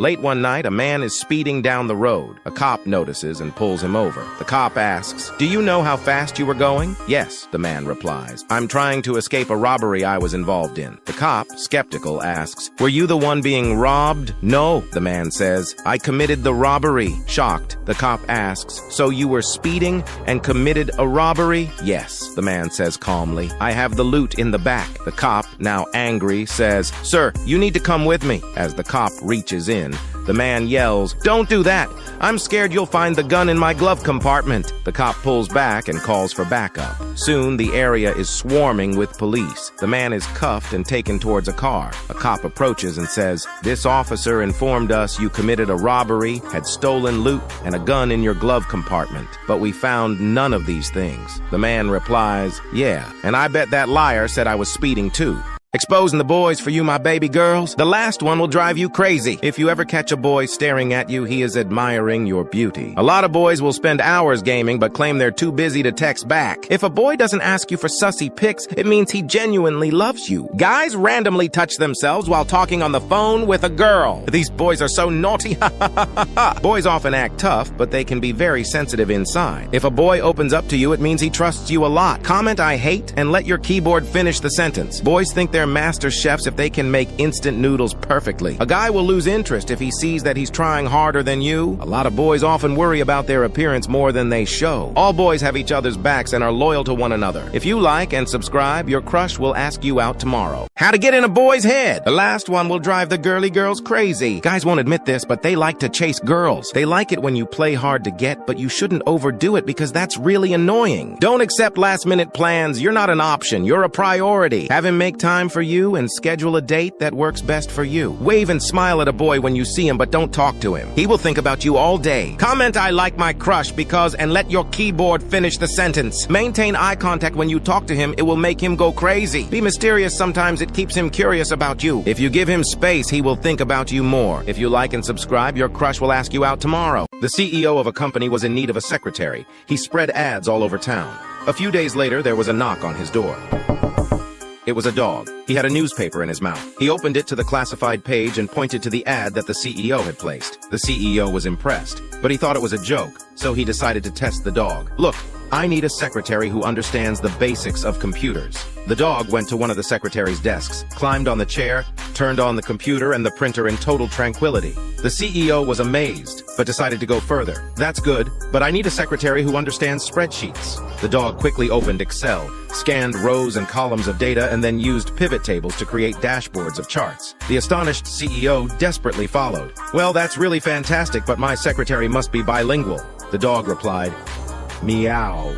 Late one night, a man is speeding down the road. A cop notices and pulls him over. The cop asks, "Do you know how fast you were going?" "Yes," the man replies. "I'm trying to escape a robbery I was involved in." The cop, skeptical, asks, "Were you the one being robbed?" "No," the man says. "I committed the robbery." Shocked, the cop asks, "So you were speeding and committed a robbery?" "Yes," the man says calmly. "I have the loot in the back." The cop, now angry, says, "Sir, you need to come with me." As the cop reaches in, the man yells, "Don't do that! I'm scared you'll find the gun in my glove compartment." The cop pulls back and calls for backup. Soon, the area is swarming with police. The man is cuffed and taken towards a car. A cop approaches and says, "This officer informed us you committed a robbery, had stolen loot, and a gun in your glove compartment. But we found none of these things." The man replies, "Yeah, and I bet that liar said I was speeding too." Exposing the boys for you, my baby girls. The last one will drive you crazy. If you ever catch a boy staring at you, he is admiring your beauty. A lot of boys will spend hours gaming but claim they're too busy to text back. If a boy doesn't ask you for sussy pics, it means he genuinely loves you. Guys randomly touch themselves while talking on the phone with a girl. These boys are so naughty. Boys often act tough, but they can be very sensitive inside. If a boy opens up to you, it means he trusts you a lot. Comment "I hate" and let your keyboard finish the sentence. Boys think they're master chefs if they can make instant noodles perfectly. A guy will lose interest if he sees that he's trying harder than you. A lot of boys often worry about their appearance more than they show. All boys have each other's backs and are loyal to one another. If you like and subscribe, your crush will ask you out tomorrow. How to get in a boy's head. The last one will drive the girly girls crazy. Guys won't admit this, but they like to chase girls. They like it when you play hard to get, but you shouldn't overdo it because that's really annoying. Don't accept last-minute plans. You're not an option. You're a priority. Have him make time for you and schedule a date that works best for you. Wave and smile at a boy when you see him, but don't talk to him. He will think about you all day. Comment "I like my crush because" and let your keyboard finish the sentence. Maintain eye contact when you talk to him. It will make him go crazy. Be mysterious. Sometimes it keeps him curious about you. If you give him space, he will think about you more. If you like and subscribe, your crush will ask you out tomorrow. The CEO of a company was in need of a secretary. He spread ads all over town. A few days later, there was a knock on his door. It was a dog. He had a newspaper in his mouth. He opened it to the classified page and pointed to the ad that the CEO had placed. The CEO was impressed, but he thought it was a joke, so he decided to test the dog. "Look, I need a secretary who understands the basics of computers." The dog went to one of the secretary's desks, climbed on the chair, turned on the computer and the printer in total tranquility. The CEO was amazed, but decided to go further. "That's good, but I need a secretary who understands spreadsheets." The dog quickly opened Excel, scanned rows and columns of data, and then used pivot tables to create dashboards of charts. The astonished CEO desperately followed. "Well, that's really fantastic, but my secretary must be bilingual." The dog replied, "Meow."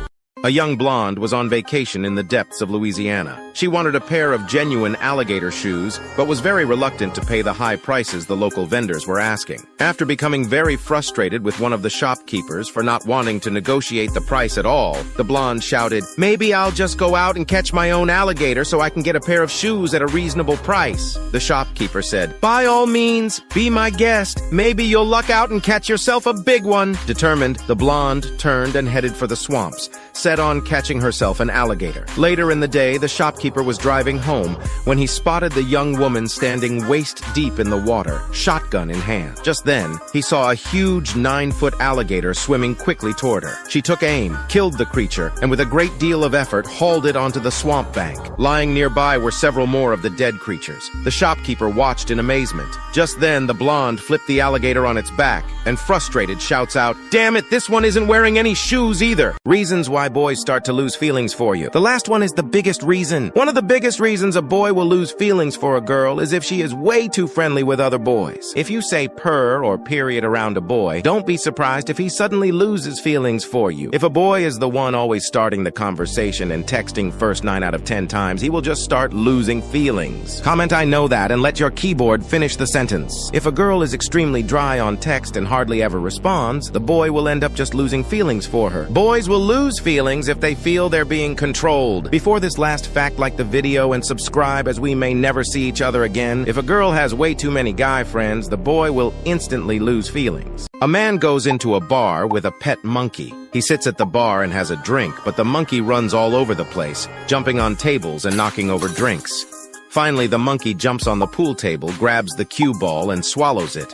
A young blonde was on vacation in the depths of Louisiana. She wanted a pair of genuine alligator shoes, but was very reluctant to pay the high prices the local vendors were asking. After becoming very frustrated with one of the shopkeepers for not wanting to negotiate the price at all, the blonde shouted, "Maybe I'll just go out and catch my own alligator so I can get a pair of shoes at a reasonable price." The shopkeeper said, "By all means, be my guest. Maybe you'll luck out and catch yourself a big one." Determined, the blonde turned and headed for the swamps, set on catching herself an alligator. Later in the day, the shopkeeper was driving home when he spotted the young woman standing waist-deep in the water, shotgun in hand. Just then, he saw a huge 9-foot alligator swimming quickly toward her. She took aim, killed the creature, and with a great deal of effort, hauled it onto the swamp bank. Lying nearby were several more of the dead creatures. The shopkeeper watched in amazement. Just then, the blonde flipped the alligator on its back and, frustrated, shouts out, "Damn it, this one isn't wearing any shoes either." Reasons why boys start to lose feelings for you. The last one is the biggest reason. One of the biggest reasons a boy will lose feelings for a girl is if she is way too friendly with other boys. If you say purr or period around a boy, don't be surprised if he suddenly loses feelings for you. If a boy is the one always starting the conversation and texting first 9 out of 10 times, he will just start losing feelings. Comment "I know that" and let your keyboard finish the sentence. If a girl is extremely dry on text and hardly ever responds, the boy will end up just losing feelings for her. Boys will lose feelings if they feel they're being controlled. Before this last fact, like the video and subscribe, as we may never see each other again. If a girl has way too many guy friends, the boy will instantly lose feelings. A man goes into a bar with a pet monkey. He sits at the bar and has a drink, but the monkey runs all over the place, jumping on tables and knocking over drinks. Finally, the monkey jumps on the pool table, grabs the cue ball, and swallows it.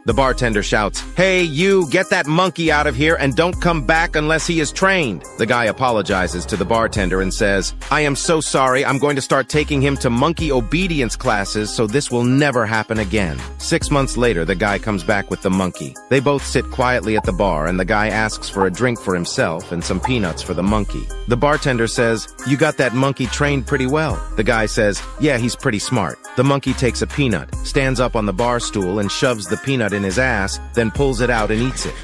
The bartender shouts, "Hey, you, get that monkey out of here and don't come back unless he is trained." The guy apologizes to the bartender and says, "I am so sorry. I'm going to start taking him to monkey obedience classes so this will never happen again." 6 months later, the guy comes back with the monkey. They both sit quietly at the bar and the guy asks for a drink for himself and some peanuts for the monkey. The bartender says, "You got that monkey trained pretty well." The guy says, "Yeah, he's pretty smart." The monkey takes a peanut, stands up on the bar stool and shoves the peanut in his ass, then pulls it out and eats it.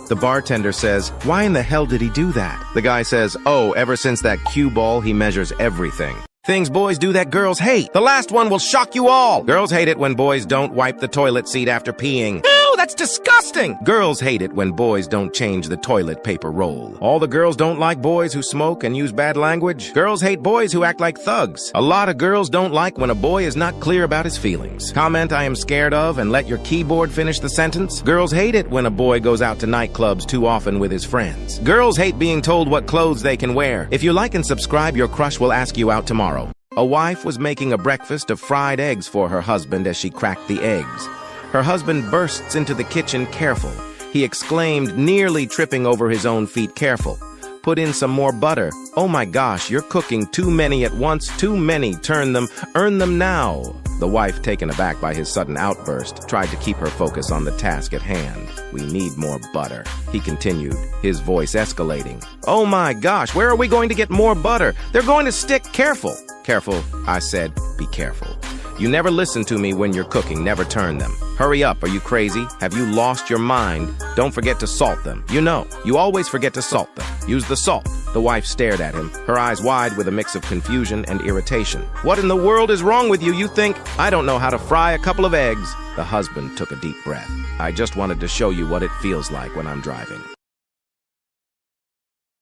The bartender says, "Why in the hell did he do that?" The guy says, "Oh, ever since that cue ball, he measures everything. Things boys do that girls hate. The last one will shock you all. Girls hate it when boys don't wipe the toilet seat after peeing. Ew, that's disgusting. Girls hate it when boys don't change the toilet paper roll. All the girls don't like boys who smoke and use bad language. Girls hate boys who act like thugs. A lot of girls don't like when a boy is not clear about his feelings. Comment I am scared of and let your keyboard finish the sentence. Girls hate it when a boy goes out to nightclubs too often with his friends. Girls hate being told what clothes they can wear. If you like and subscribe, your crush will ask you out tomorrow. A wife was making a breakfast of fried eggs for her husband as she cracked the eggs. Her husband bursts into the kitchen, "Careful," he exclaimed, nearly tripping over his own feet. "Careful. Put in some more butter. Oh my gosh, you're cooking too many at once. Too many. Turn them. Earn them now." The wife, taken aback by his sudden outburst, tried to keep her focus on the task at hand. "We need more butter," he continued, his voice escalating. "Oh my gosh, where are we going to get more butter? They're going to stick. Careful." "Careful," I said. "Be careful. You never listen to me when you're cooking. Never turn them. Hurry up. Are you crazy? Have you lost your mind? Don't forget to salt them. You know, you always forget to salt them. Use the salt." The wife stared at him, her eyes wide with a mix of confusion and irritation. "What in the world is wrong with you? You think I don't know how to fry a couple of eggs?" The husband took a deep breath. "I just wanted to show you what it feels like when I'm driving."